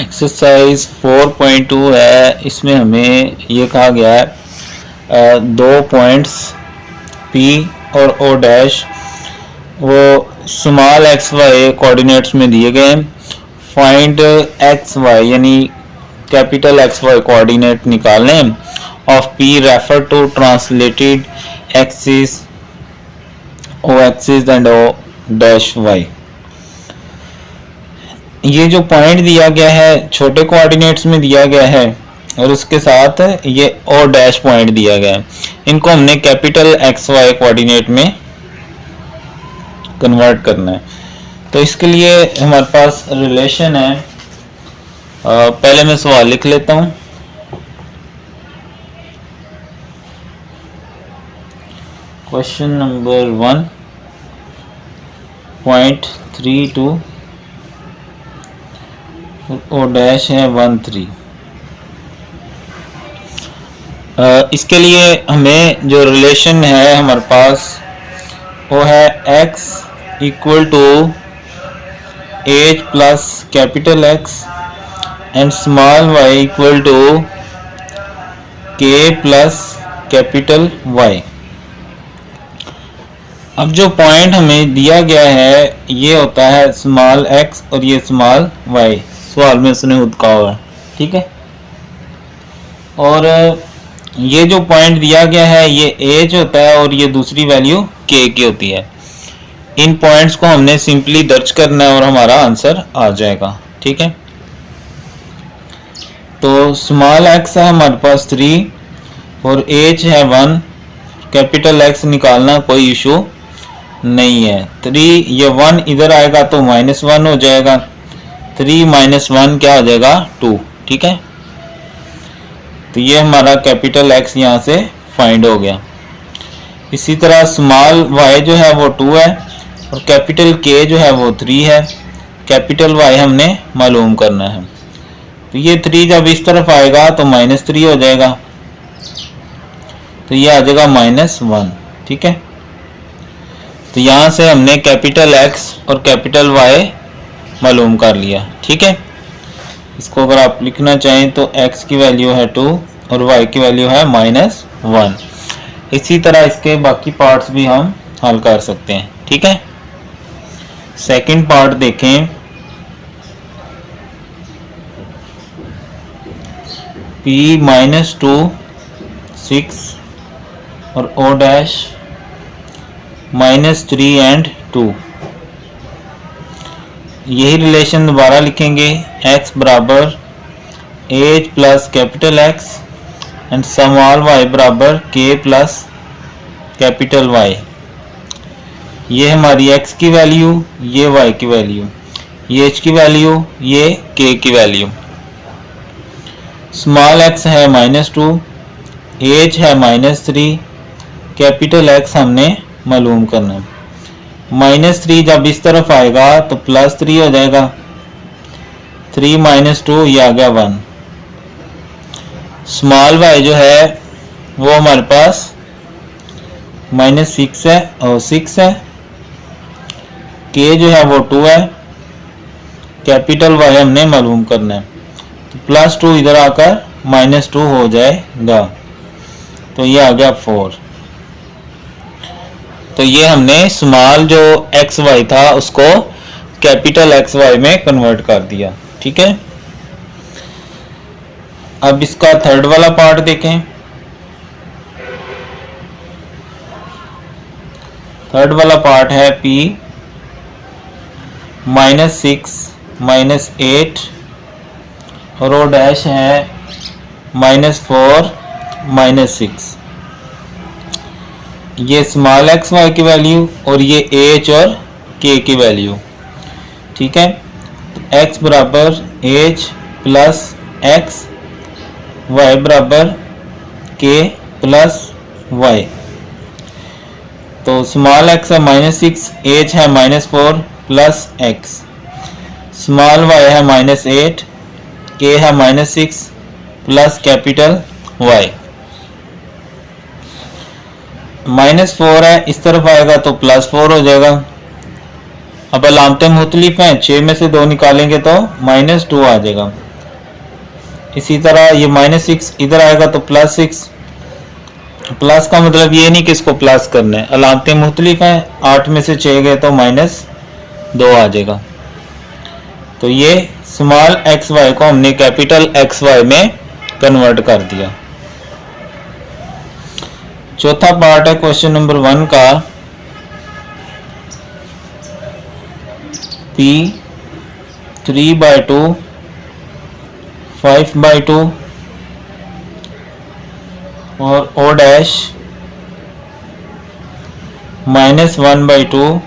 Exercise 4.2 है। इसमें हमें ये कहा गया है दो पॉइंट्स P और O डैश वो स्मॉल एक्स वाई कोऑर्डिनेट्स में दिए गए हैं। फाइंड एक्स वाई यानी कैपिटल एक्स वाई कोऑर्डिनेट निकालने of P refer to translated axis O axis and O dash y. ये जो पॉइंट दिया गया है छोटे कोऑर्डिनेट्स में दिया गया है और उसके साथ ये O डैश पॉइंट दिया गया है। इनको हमने कैपिटल एक्स वाई कोऑर्डिनेट में कन्वर्ट करना है। तो इसके लिए हमारे पास रिलेशन है। पहले मैं सवाल लिख लेता हूँ। क्वेश्चन नंबर 1.32 O डैश है 1 3। इसके लिए हमें जो रिलेशन है हमारे पास वो है x equal to h plus capital X and small y equal to k plus capital y। अब जो पॉइंट हमें दिया गया है ये होता है स्मॉल x और ये स्मॉल y। सवाल में उसने खुद कहा हुआ है, ठीक है। और ये जो पॉइंट दिया गया है ये एच होता है और ये दूसरी वैल्यू k की होती है। इन पॉइंट्स को हमने सिंपली दर्ज करना है और हमारा आंसर आ जाएगा, ठीक है। तो स्मॉल x है हमारे पास 3 और h है 1। कैपिटल x निकालना कोई इशू नहीं है। 3 ये 1 इधर आएगा तो -1 हो जाएगा। 3 - 1 क्या हो जाएगा 2, ठीक है। तो ये हमारा कैपिटल x यहाँ से फाइंड हो गया। इसी तरह स्मॉल y जो है वो 2 है और कैपिटल k जो है वो 3 है। कैपिटल y हमने मालूम करना है। तो ये 3 जब इस तरफ आएगा तो -3 हो जाएगा। तो ये आ जाएगा -1, ठीक है। तो यहाँ से हमने कैपिटल x और कैपिटल y मालूम कर लिया, ठीक है। इसको अगर आप लिखना चाहें तो x की वैल्यू है 2 और y की वैल्यू है -1। इसी तरह इसके बाकी पार्ट्स भी हम हल कर सकते हैं, ठीक है। सेकंड पार्ट देखें। P -2 6 और O डैश -3 एंड 2। यही रिलेशन दोबारा लिखेंगे। x बराबर h plus capital x and small y बराबर k प्लस कैपिटल y। ये हमारी x की वैल्यू, ये y की वैल्यू, ये h की वैल्यू, ये k की वैल्यू। स्मॉल x है -2, h है -3, कैपिटल x हमने मालूम करना है। -3 जब इस तरफ आएगा तो +3 हो जाएगा। 3 - 2 ये आ गया 1। स्मॉल y जो है वो हमारे पास -6 है और 6 है। k जो है वो 2 है। कैपिटल y हमने मालूम करना है। तो +2 इधर आकर -2 हो जाएगा। तो ये आ गया 4। तो ये हमने स्मॉल जो एक्स वाई था उसको कैपिटल एक्स वाई में कन्वर्ट कर दिया, ठीक है। अब इसका थर्ड वाला पार्ट देखें। थर्ड वाला पार्ट है P -6 -8 और O डैश है -4 -6। ये स्मॉल एक्स वाई की वैल्यू और ये एच और के की वैल्यू, ठीक है। तो x बराबर एच प्लस एक्स, y बराबर k प्लस y। तो स्मॉल x है -6, एच है -4 प्लस x। स्मॉल y है -8, k है -6 प्लस कैपिटल y। -4 है, इस तरफ आएगा तो +4 हो जाएगा। अब अलामतें मुख्तलिफ हैं, 6 में से 2 निकालेंगे तो -2 आ जाएगा। इसी तरह ये -6 इधर आएगा तो +6। प्लस का मतलब ये नहीं कि इसको प्लस करना है, अलामतें मुख्तलिफ हैं। 8 में से 6 गए तो -2 आ जाएगा। तो ये स्मॉल एक्स वाई को हमने कैपिटल एक्स वाई में कन्वर्ट कर दिया। चौथा पार्ट है क्वेश्चन नंबर 1 का। P 3/2 5/2 और O डैश -1/2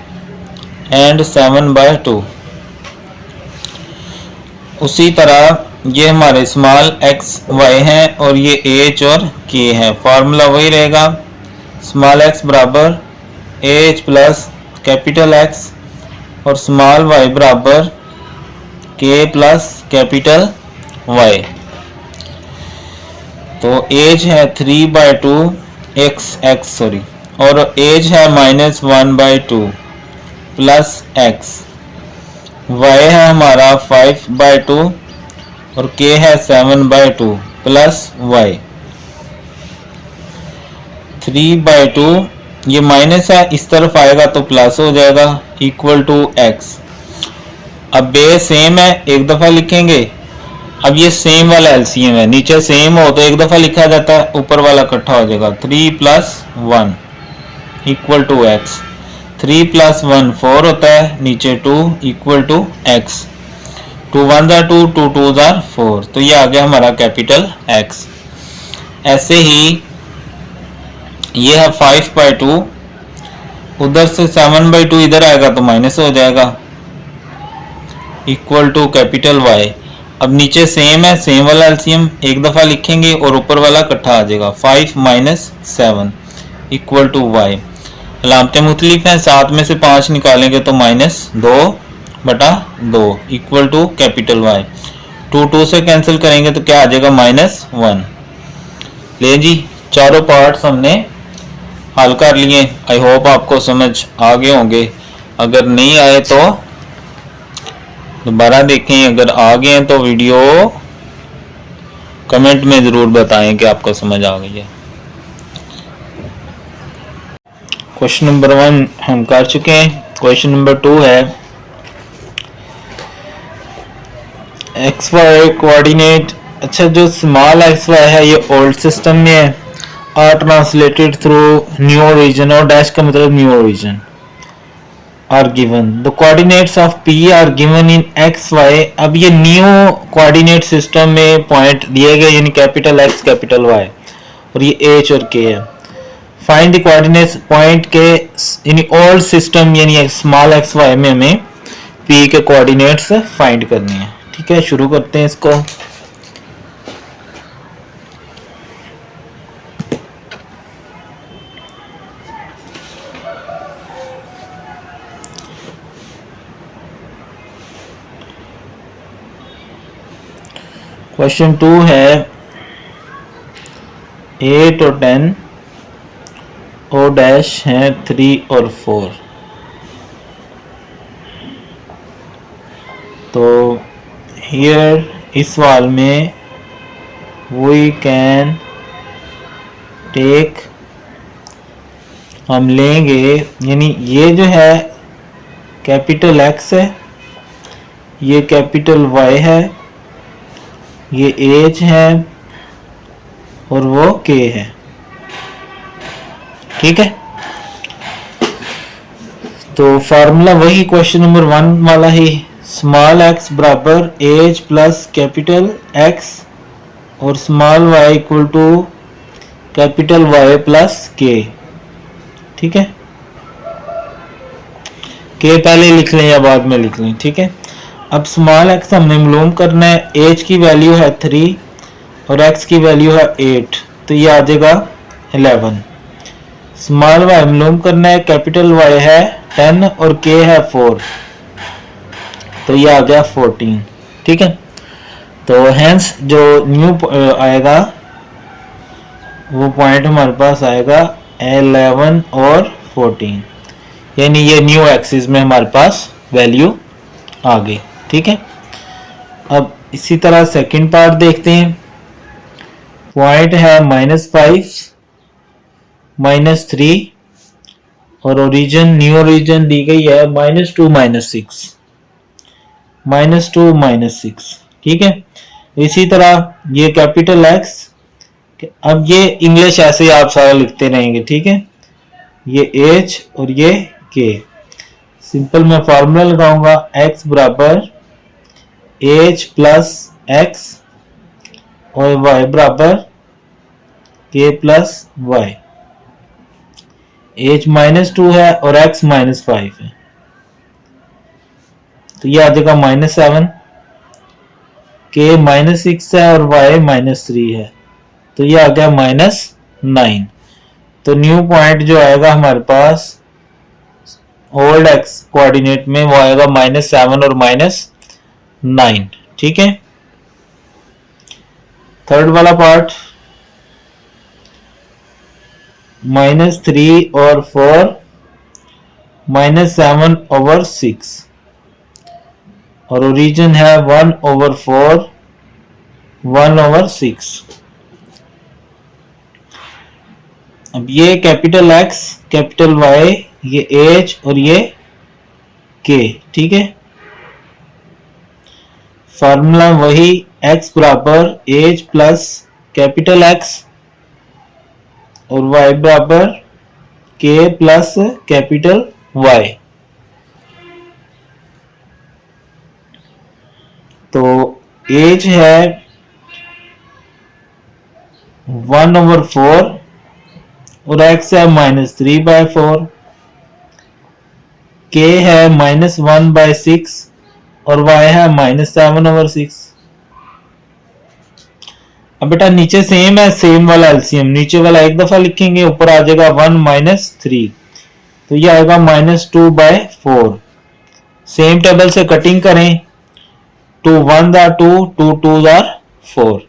एंड 7/2। उसी तरह ये हमारे स्मॉल एक्स वाई हैं और ये एच और के है। फार्मूला वही रहेगा, स्मॉल एक्स बराबर एच प्लस कैपिटल एक्स और स्मॉल वाई बराबर के प्लस कैपिटल वाई। तो एज है 3/2 एक्स और एज है -1/2 प्लस एक्स। y है हमारा 5/2 और k है 7/2 प्लस y। 3/2 ये माइनस है, इस तरफ आएगा तो प्लस हो जाएगा, इक्वल टू x। अब बेस सेम है, एक दफा लिखेंगे। अब ये सेम वाला एलसीएम है, नीचे सेम हो तो एक दफा लिखा जाता है, ऊपर वाला इकट्ठा हो जाएगा। 3 + 1 इक्वल टू x। 3 + 1 4 होता है, नीचे 2 इक्वल टू x। 2 1 2 2 2 4। तो ये आ गया हमारा कैपिटल x। ऐसे ही ये है 5/2, उधर से 7/2 इधर आएगा तो माइनस हो जाएगा, इक्वल टू कैपिटल y। अब नीचे सेम है, सेम वाला एलसीएम एक दफा लिखेंगे और ऊपर वाला इकट्ठा आ जाएगा। 5 - 7 इक्वल टू y। अलामतें मुख्तलिफ हैं, 7 में से 5 निकालेंगे तो -2/2 इक्वल टू कैपिटल y। 2 2 से कैंसिल करेंगे तो क्या आ जाएगा, -1। ले जी, चारों पार्ट्स हमने हल कर लिए। आई होप आपको समझ आ गए होंगे। अगर नहीं आए तो दोबारा देखें, अगर आ गए हैं तो वीडियो कमेंट में ज़रूर बताएं कि आपको समझ आ गई है। क्वेश्चन नंबर 1 हम कर चुके हैं। क्वेश्चन नंबर 2 है एक्स वाई कोऑर्डिनेट। अच्छा, जो स्मॉल एक्स वाई है ये ओल्ड सिस्टम में है, are translated through new origin, और डैश का मतलब new origin are given. The coordinates of P are given in x y. अब ये न्यू कोऑर्डिनेट सिस्टम में पॉइंट दिए गए, यानी कैपिटल एक्स कैपिटल वाई, और ये एच और के है। फाइंड द कोऑर्डिनेट्स पॉइंट के यानी ओल्ड सिस्टम यानी स्मॉल एक्स वाई में हमें पी के कोऑर्डिनेट्स फाइंड करनी है। ठीक है, शुरू करते हैं इसको। क्वेश्चन 2 है 8 और 10, ओ डैश है 3 और 4। तो हियर इस सवाल में वी कैन टेक, हम लेंगे, यानी ये जो है कैपिटल एक्स है, ये कैपिटल वाई है, ये एच है और वो के है। ठीक है, तो फार्मूला वही क्वेश्चन नंबर 1 वाला ही, स्मॉल एक्स बराबर एच प्लस कैपिटल एक्स और small y equal to capital Y plus k. ठीक है, के पहले लिख लें या बाद में लिख लें। ठीक है, अब स्मॉल एक्स हमने मालूम करना है, एच की वैल्यू है 3 और एक्स की वैल्यू है 8, तो ये आ जाएगा 11। स्मॉल वाई मालूम करना है, कैपिटल वाई है 10 और के है 4, तो ये आ गया 14। ठीक है, तो हेंस जो न्यू आएगा वो पॉइंट हमारे पास आएगा 11 और 14, यानी ये न्यू एक्सिस में हमारे पास वैल्यू आ गई। ठीक है, अब इसी तरह सेकंड पार्ट देखते हैं। पॉइंट है -5 -3 और ओरिजिन न्यू ओरिजिन दी गई है -2 -6 -2 -6। ठीक है। इसी तरह ये कैपिटल एक्स, अब ये इंग्लिश ऐसे ही आप सारा लिखते रहेंगे। ठीक है। ये एच और ये के। सिंपल मैं फॉर्मूला लगाऊंगा, x बराबर एच प्लस एक्स और y बराबर के प्लस वाई। एच -2 है और x -5 है, तो ये आ जाएगा -7। के -6 है और y -3 है, तो ये आ गया -9। तो न्यू पॉइंट जो आएगा हमारे पास ओल्ड एक्स कोऑर्डिनेट में वो आएगा -7 और -9। ठीक है। थर्ड वाला पार्ट -3 और 4 -7/6 और ओरिजिन है 1/4 1/6। अब ये कैपिटल एक्स कैपिटल वाई, ये एच और ये के। ठीक है। फॉर्मूला वही, x बराबर एच प्लस कैपिटल एक्स और y बराबर के प्लस कैपिटल वाई। तो एज है 1/4 और x है -3/4, k है -1/6 और y है -7/6। अब बेटा नीचे सेम है, सेम वाला एलसीएम नीचे वाला एक दफा लिखेंगे, ऊपर आ जाएगा 1 -3, तो ये आएगा -2/4। सेम टेबल से कटिंग करें, 2 1 आर 2, 2 2 आर 4।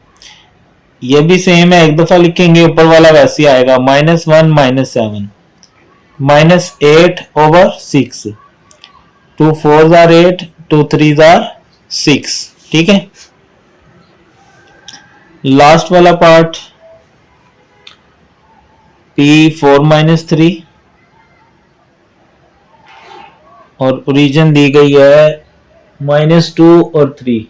ये भी सेम है, एक दफा लिखेंगे, ऊपर वाला वैसे आएगा -1 -7 -8/6, 2 4 आर 8, 2 3 आर 6। ठीक है। लास्ट वाला पार्ट P4 -3 और ओरिजिन दी गई है -2 और 3,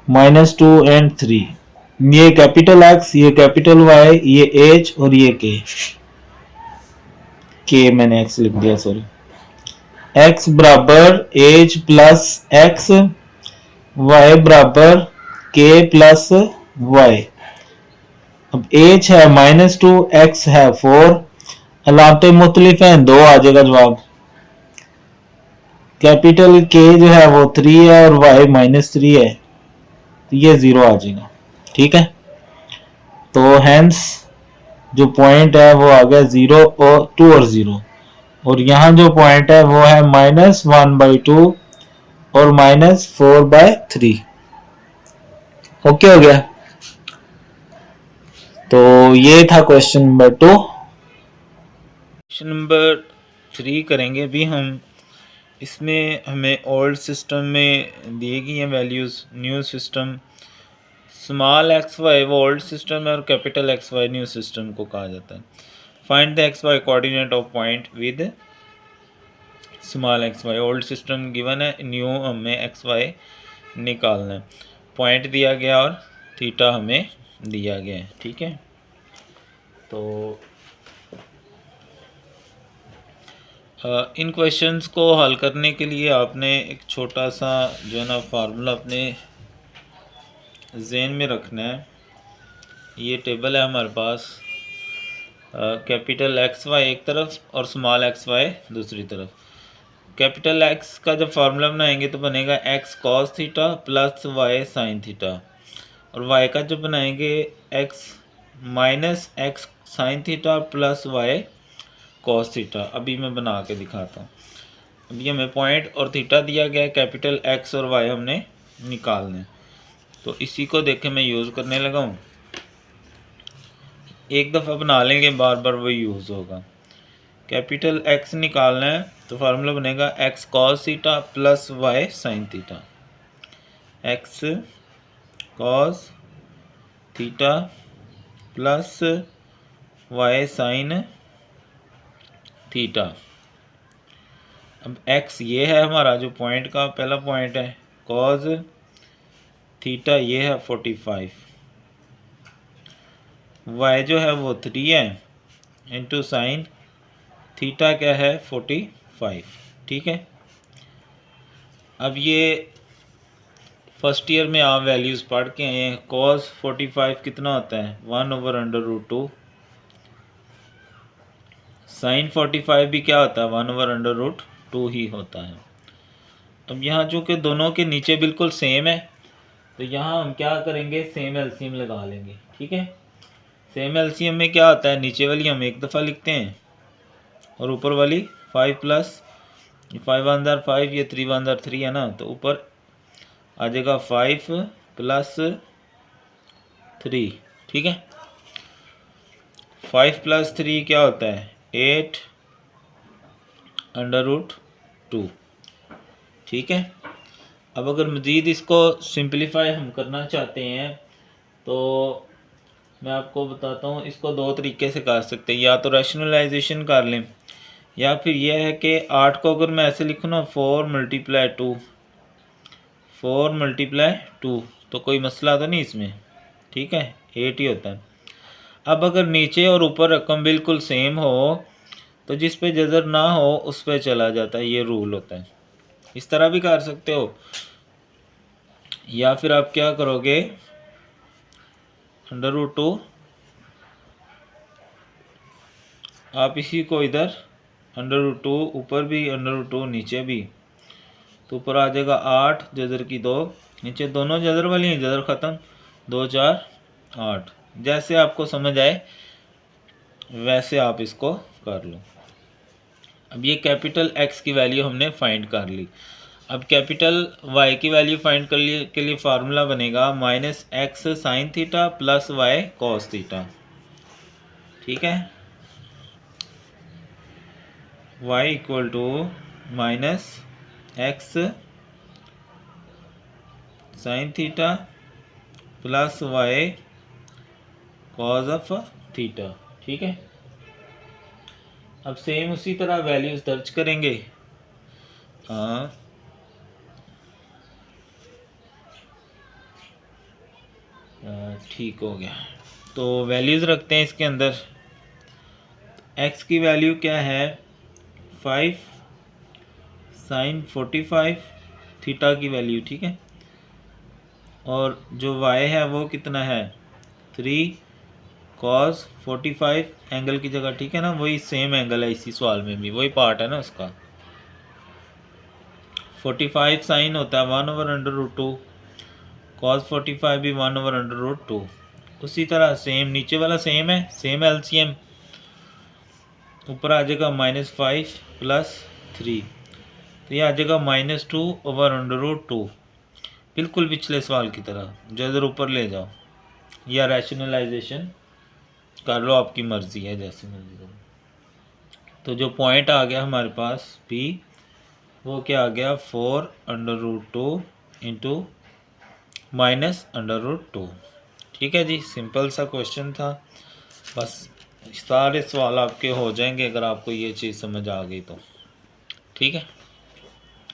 -2 एंड 3। ये कैपिटल एक्स, ये कैपिटल वाई, ये एच और ये के मैंने एक्स लिख दिया, सॉरी। एक्स बराबर एच प्लस एक्स, वाई बराबर के प्लस वाई। अब एच है -2, एक्स है 4, अलामतें मुख्तलिफ हैं, 2 आ जाएगा जवाब। कैपिटल के जो है वो 3 है और वाई -3 है, तो ये 0 आ जाएगा। ठीक है। तो हेंस जो पॉइंट है वो आ गया 0 और 2 और 0, और यहाँ जो पॉइंट है वो है -1/2 और -4/3। ओके हो गया। तो ये था क्वेश्चन नंबर 2। क्वेश्चन नंबर 3 करेंगे भी हम। इसमें हमें ओल्ड सिस्टम में दी गई हैं values, new system. Small x y वो ओल्ड सिस्टम है और capital X Y new system को कहा जाता है। Find the x Y coordinate of point with small x y. Old system given है, न्यू हमें एक्स वाई निकालना है। पॉइंट दिया गया और थीटा हमें दिया गया है। ठीक है। तो इन क्वेश्चंस को हल करने के लिए आपने एक छोटा सा जो है ना फार्मूला अपने जहन में रखना है। ये टेबल है हमारे पास, कैपिटल एक्स वाई एक तरफ और स्मॉल एक्स वाई दूसरी तरफ। कैपिटल एक्स का जब फार्मूला बनाएंगे तो बनेगा x cos theta plus y sine theta, और वाई का जब बनाएंगे x minus x sine theta plus y cos theta. अभी मैं बना के दिखाता हूँ। अभी हमें पॉइंट और थीटा दिया गया है, कैपिटल एक्स और वाई हमने निकालने, तो इसी को देख के मैं यूज़ करने लगा हूँ। एक दफ़ा बना लेंगे, बार बार वही यूज़ होगा। कैपिटल एक्स निकालना है तो फार्मूला बनेगा x cos theta plus y sine theta. X cos theta plus y sine theta. अब एक्स ये है हमारा जो पॉइंट का पहला पॉइंट है, कॉस थीटा ये है 45, वाई जो है वो 3 है, इंटू साइन थीटा क्या है 45। ठीक है, अब ये फर्स्ट ईयर में आप वैल्यूज़ पढ़ के आए हैं। कॉस 45 कितना होता है 1/√2, साइन 45 भी क्या होता है 1/√2 ही होता है। अब यहाँ चूँकि दोनों के नीचे बिल्कुल सेम है तो यहाँ हम क्या करेंगे, सेम एलसीएम लगा लेंगे। ठीक है, सेम एलसीएम में क्या होता है, नीचे वाली हम एक दफ़ा लिखते हैं और ऊपर वाली 5 प्लस 5 अंदर 5, ये 3 अंदर 3 है ना, तो ऊपर आ जाएगा 5 प्लस 3। ठीक है, 5 प्लस 3 क्या होता है 8/√2। ठीक है, अब अगर मज़ीद इसको सिंपलीफाई हम करना चाहते हैं तो मैं आपको बताता हूँ, इसको दो तरीके से कर सकते हैं। या तो रैशनलाइजेशन कर लें, या फिर यह है कि 8 को अगर मैं ऐसे लिखूँ ना 4 × 2 तो कोई मसला तो नहीं इसमें। ठीक है, 8 ही होता है। अब अगर नीचे और ऊपर रकम बिल्कुल सेम हो तो जिस पे जज़र ना हो उस पे चला जाता है, ये रूल होता है। इस तरह भी कर सकते हो, या फिर आप क्या करोगे √2, आप इसी को इधर √2 ऊपर भी √2 नीचे भी, तो ऊपर आ जाएगा 8 जज़र की 2, नीचे दोनों जज़र वाली हैं, जज़र ख़त्म, 2 4 8। जैसे आपको समझ आए वैसे आप इसको कर लो। अब ये कैपिटल एक्स की वैल्यू हमने फाइंड कर ली। अब कैपिटल वाई की वैल्यू फाइंड कर लिए के लिए फार्मूला बनेगा -x sine theta plus y cos theta. ठीक है, y equal to -x sine theta plus y cos of theta. ठीक है, अब सेम उसी तरह वैल्यूज दर्ज करेंगे। ठीक हो गया, तो वैल्यूज़ रखते हैं इसके अंदर। x की वैल्यू क्या है 5 साइन 45 थीटा की वैल्यू। ठीक है, और जो y है वो कितना है 3 कॉस 45 एंगल की जगह। ठीक है ना, वही सेम एंगल है इसी सवाल में भी, वही पार्ट है ना उसका। 45 साइन होता है 1/√2, कॉस 45 भी 1/√2। उसी तरह सेम नीचे वाला सेम है, सेम एलसीएम, ऊपर आ जाएगा -5 प्लस 3, तो ये आ जाएगा -2/√2, बिल्कुल पिछले सवाल की तरह। जज़र ऊपर ले जाओ या रैशनलाइजेशन कर लो, आपकी मर्ज़ी है, जैसी मर्ज़ी करो। तो जो पॉइंट आ गया हमारे पास P, वो क्या आ गया 4/√2 इंटू -√2। ठीक है जी, सिंपल सा क्वेश्चन था, बस सारे सवाल आपके हो जाएंगे अगर आपको ये चीज़ समझ आ गई तो। ठीक है,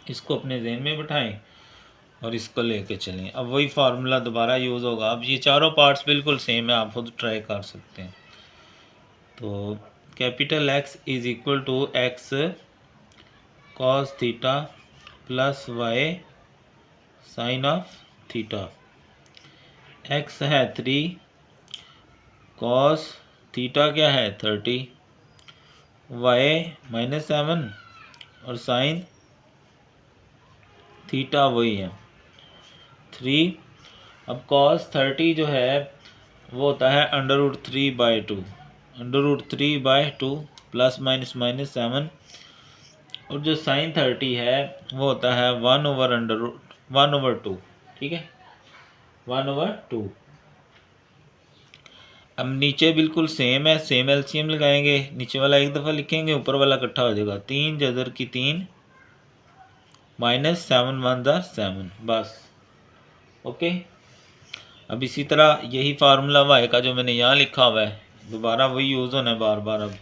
इसको अपने ज़हन में बिठाएं और इसको लेके चलें। अब वही फार्मूला दोबारा यूज़ होगा। अब ये चारों पार्ट्स बिल्कुल सेम है, आप खुद ट्राई कर सकते हैं। तो capital X is equal to x cos theta plus y sine of theta. x है 3, कॉस थीटा क्या है 30, y -7 और साइन थीटा वही है 3। अब कॉस 30 जो है वो होता है √3/2, √3/2 प्लस माइनस -7, और जो साइन 30 है वो होता है 1/2। ठीक है, 1/2। अब नीचे बिल्कुल सेम है, सेम एलसीएम लगाएंगे, नीचे वाला एक दफ़ा लिखेंगे, ऊपर वाला इकट्ठा हो जाएगा, 3 जज़र की 3 -7 1 7, बस ओके। अब इसी तरह यही फार्मूला वाई का जो मैंने यहाँ लिखा हुआ है दोबारा वही यूज़ होना है बार बार। अब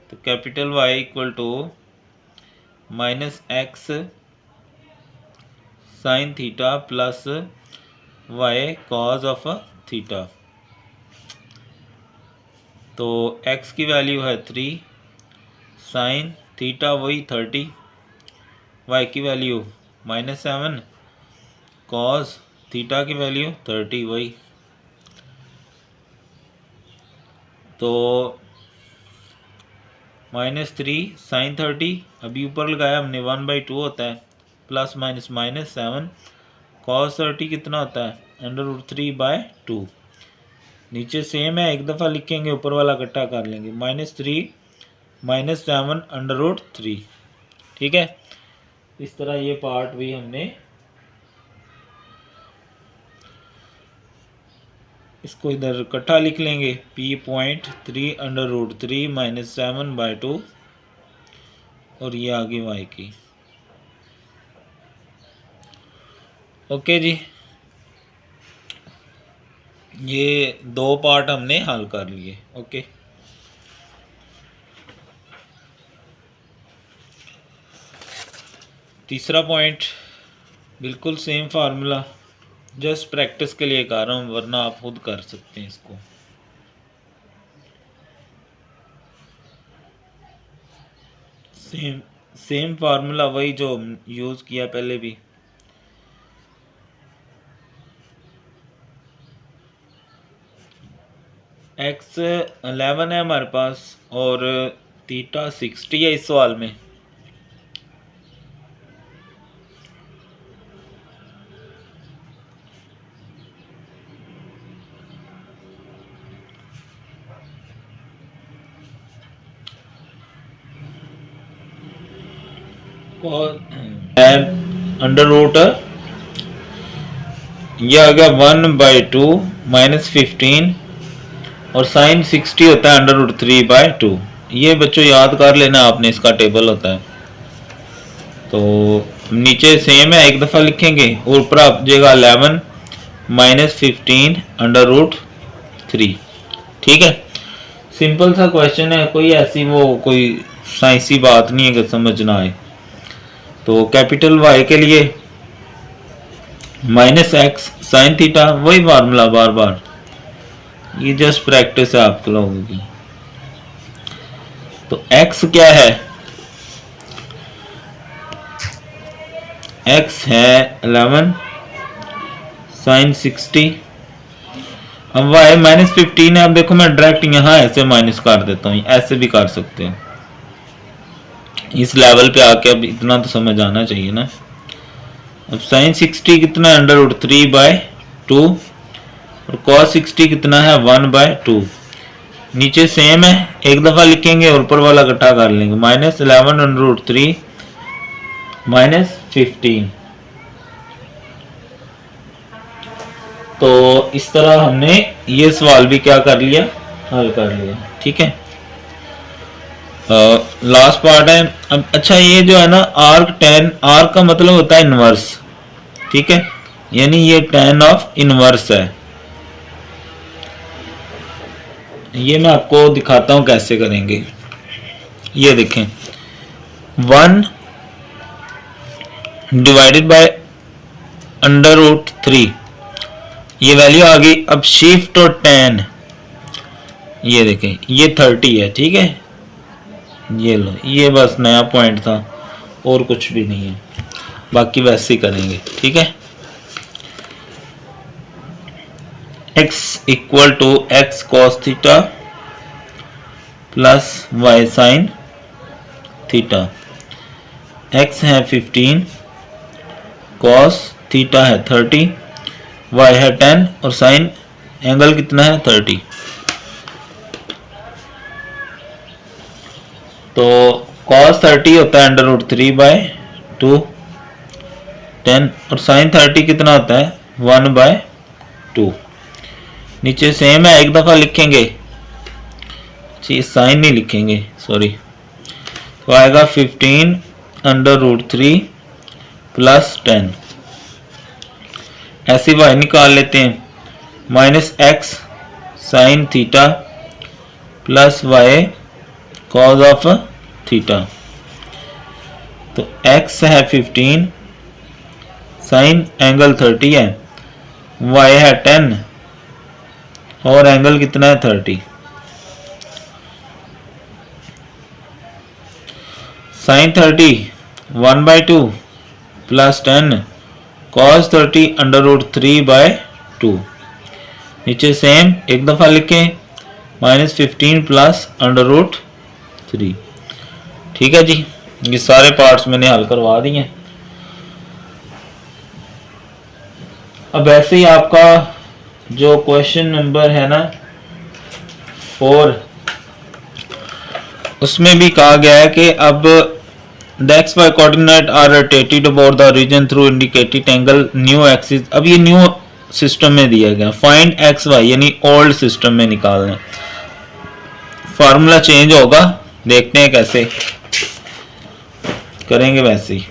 तो capital Y equal to minus x sine theta plus y cos of theta. तो x की वैल्यू है 3, साइन थीटा वही 30, y की वैल्यू -7, कॉस थीटा की वैल्यू 30 वही। तो -3 साइन 30 अभी ऊपर लगाया हमने 1/2 होता है, प्लस माइनस -7 कॉस 30 कितना होता है √3/2। नीचे सेम है, एक दफ़ा लिखेंगे ऊपर वाला इकट्ठा कर लेंगे, -3 -7 √3। ठीक है, इस तरह ये पार्ट भी हमने इसको इधर इकट्ठा लिख लेंगे, P.3 √3 -7/2 और ये आगे y की। ओके जी, ये दो पार्ट हमने हल कर लिए। ओके, तीसरा पॉइंट बिल्कुल सेम फार्मूला, जस्ट प्रैक्टिस के लिए कर रहा हूँ वरना आप खुद कर सकते हैं इसको। सेम फार्मूला वही जो यूज़ किया पहले भी। x 11 है हमारे पास और थीटा 60 है इस सवाल में। अंडर रूट यह आ गया 1/2 -15 और साइन 60 होता है √3/2। ये बच्चों याद कर लेना आपने, इसका टेबल होता है। तो नीचे सेम है, एक दफ़ा लिखेंगे और ऊपर आप जाएगा 11 -15 √3। ठीक है, सिंपल सा क्वेश्चन है, कोई ऐसी वो कोई साइंसी बात नहीं है कि समझ ना आए। तो कैपिटल वाई के लिए -x साइन थीटा वही फार्मूला बार बार, ये जस्ट प्रैक्टिस है आप लोगों की। तो x क्या है, x है 11 साइन 60, अब y -15 है। अब देखो मैं डायरेक्ट यहाँ ऐसे माइनस कर देता हूँ, ऐसे भी कर सकते हैं। इस लेवल पे आके अब इतना तो समझ आना चाहिए ना। अब साइन 60 कितना है √3/2 और cos 60 कितना है 1/2। नीचे सेम है, एक दफ़ा लिखेंगे और ऊपर वाला इकट्ठा कर लेंगे, -11 √3 -15। तो इस तरह हमने ये सवाल भी क्या कर लिया, हल कर लिया। ठीक है, लास्ट पार्ट है अब। अच्छा, ये जो है ना आर्क tan, आर्क का मतलब होता है इनवर्स। ठीक है, यानी ये tan ऑफ इनवर्स है। ये मैं आपको दिखाता हूं कैसे करेंगे। ये देखें 1 डिवाइडेड बाय √3, ये वैल्यू आ गई। अब शिफ्ट और tan, ये देखें ये 30 है। ठीक है, ये लो, ये बस नया पॉइंट था और कुछ भी नहीं है, बाकी वैसे ही करेंगे। ठीक है, x equal to x cos theta plus y sine theta. x है 15, cos थीटा है 30, y है 10 और साइन एंगल कितना है 30। तो cos 30 होता है √3/2 10 और साइन 30 कितना होता है 1/2। नीचे सेम है, एक दफ़ा लिखेंगे, जी साइन नहीं लिखेंगे सॉरी। तो आएगा 15 √3 प्लस 10। ऐसे y निकाल लेते हैं, minus x sine theta plus y cos of theta. तो x है 15, साइन एंगल 30 है, y है 10 और एंगल कितना है 30। Sine 30 1/2 plus 10 cos 30 under root 3/2। नीचे सेम एक दफ़ा लिखें, -15 प्लस अंडर रूट 3। ठीक है जी, ये सारे पार्ट्स मैंने हल करवा दिए हैं। अब ऐसे ही आपका जो क्वेश्चन नंबर है ना 4, उसमें भी कहा गया है कि अब the x Y coordinate are rotated about the region through indicated angle new axis. अब ये न्यू सिस्टम में दिया गया, फाइंड एक्स वाई यानी ओल्ड सिस्टम में निकालना है। फार्मूला चेंज होगा, देखते हैं कैसे करेंगे वैसे ही।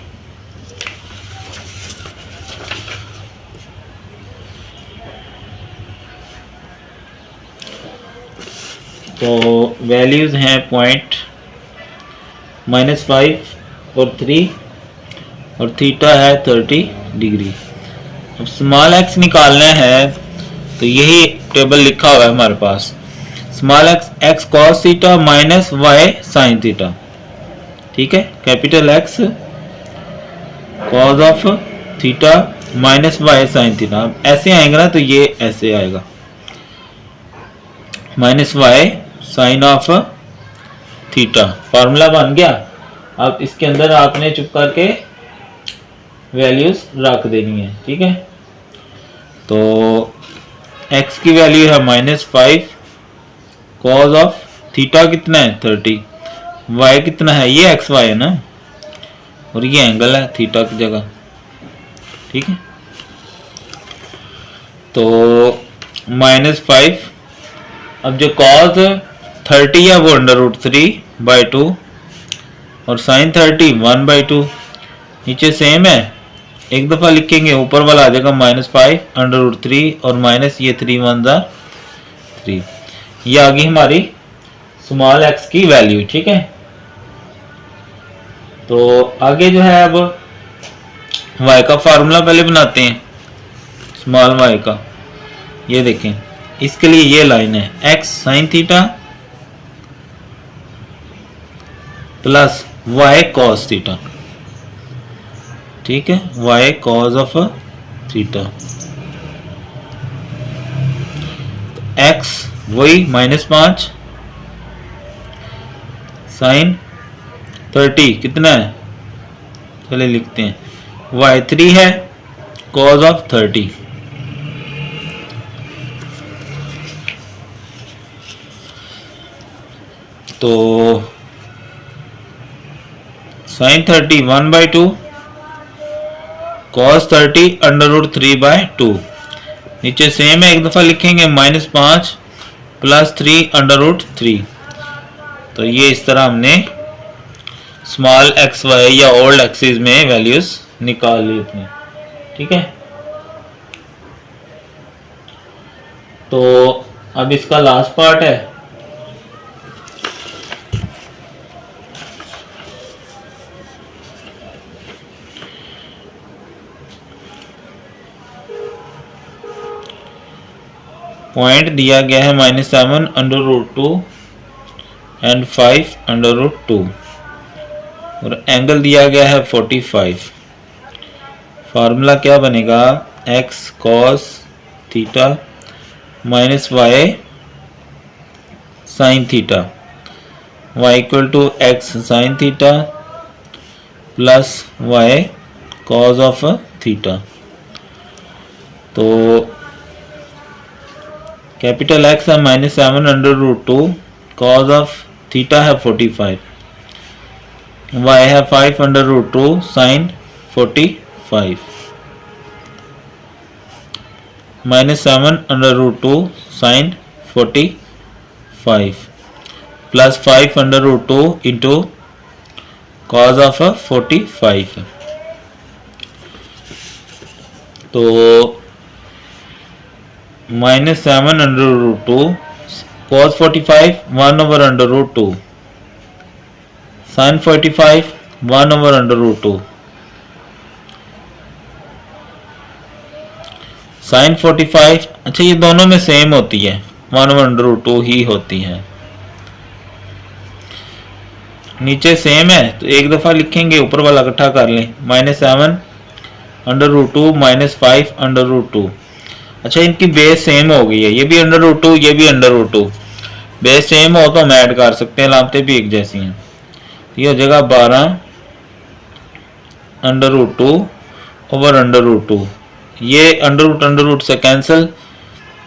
तो वैल्यूज हैं पॉइंट -5 और 3 और थीटा है 30 डिग्री। अब स्मॉल एक्स निकालना है तो यही टेबल लिखा हुआ है हमारे पास, small x x cos theta minus y sine theta. ठीक है, capital x cos of theta minus y sine theta. अब ऐसे आएगा ना तो ये ऐसे आएगा, minus y sine of theta. Formula बन गया। अब इसके अंदर आपने चुप करके वैल्यूज रख देनी है। ठीक है, तो x की वैल्यू है -5, कॉज ऑफ थीटा कितना है 30, y कितना है, ये एक्स वाई है ना, और ये एंगल है थीटा की जगह। ठीक है, तो -5, अब जो कॉज 30 है वो अंडर रूट 3/2 और साइन 30 1/2। नीचे सेम है, एक दफ़ा लिखेंगे ऊपर वाला आ जाएगा -5 अंडर रूट 3 और माइनस ये 3 1 3। ये आ गई हमारी स्मॉल एक्स की वैल्यू। ठीक है, तो आगे जो है अब y का फार्मूला पहले बनाते हैं, स्मॉल y का। ये देखें, इसके लिए ये लाइन है x sine theta plus y cos theta. ठीक है, y cause of theta, x वही -5 साइन 30 कितना है, चले लिखते हैं, y 3 है कॉज ऑफ 30। तो साइन 30 1/2 cos 30 अंडर रूट 3/2। नीचे सेम है, एक दफा लिखेंगे -5 प्लस 3 अंडर रूट 3। तो ये इस तरह हमने स्मॉल एक्स वाई या ओल्ड एक्सिस में वैल्यूज निकाल ली अपने। ठीक है, तो अब इसका लास्ट पार्ट है, पॉइंट दिया गया है -7 under root 2 and 5 under root 2 और एंगल दिया गया है 45। फार्मूला क्या बनेगा, x cos theta minus y sine theta, y equal to x sine theta plus y cos of theta. तो कैपिटल X है -7 under root 2, cos of theta है 45, y है 5 under root 2 sine 45, -7 under root 2 sine 45 plus 5 under root 2 into cos of 45। तो -7 √2 cos 45 1/√2 sin 45 1/√2 sin 45। अच्छा ये दोनों में same होती है, 1/√2 ही होती है। नीचे सेम है तो एक दफ़ा लिखेंगे, ऊपर वाला इकट्ठा कर लें, -7 √2 -5 √2। अच्छा इनकी बेस सेम हो गई है, ये भी √2 ये भी √2। बेस सेम हो तो हम ऐड कर सकते हैं, लामतें भी एक जैसी हैं। ये हो जाएगा 12 √2/√2। ये √√ से कैंसिल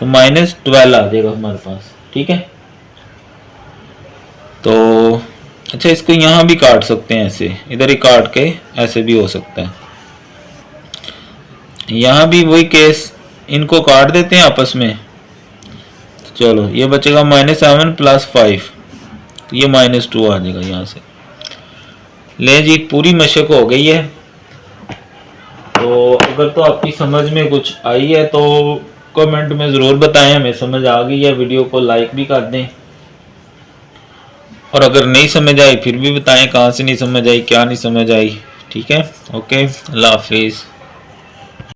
तो -12 आ जाएगा हमारे पास। ठीक है, तो अच्छा इसको यहाँ भी काट सकते हैं, ऐसे इधर ही काट के ऐसे भी हो सकता है। यहाँ भी वही केस, इनको काट देते हैं आपस में। तो चलो ये बचेगा -7 + 5, तो ये -2 आ जाएगा यहाँ से। ले जी पूरी मशक हो गई है। तो अगर तो आपकी समझ में कुछ आई है तो कमेंट में ज़रूर बताएं, हमें समझ आ गई है। वीडियो को लाइक भी कर दें, और अगर नहीं समझ आई फिर भी बताएं कहाँ से नहीं समझ आई, क्या नहीं समझ आई। ठीक है, ओके, अल्लाह हाफिज़।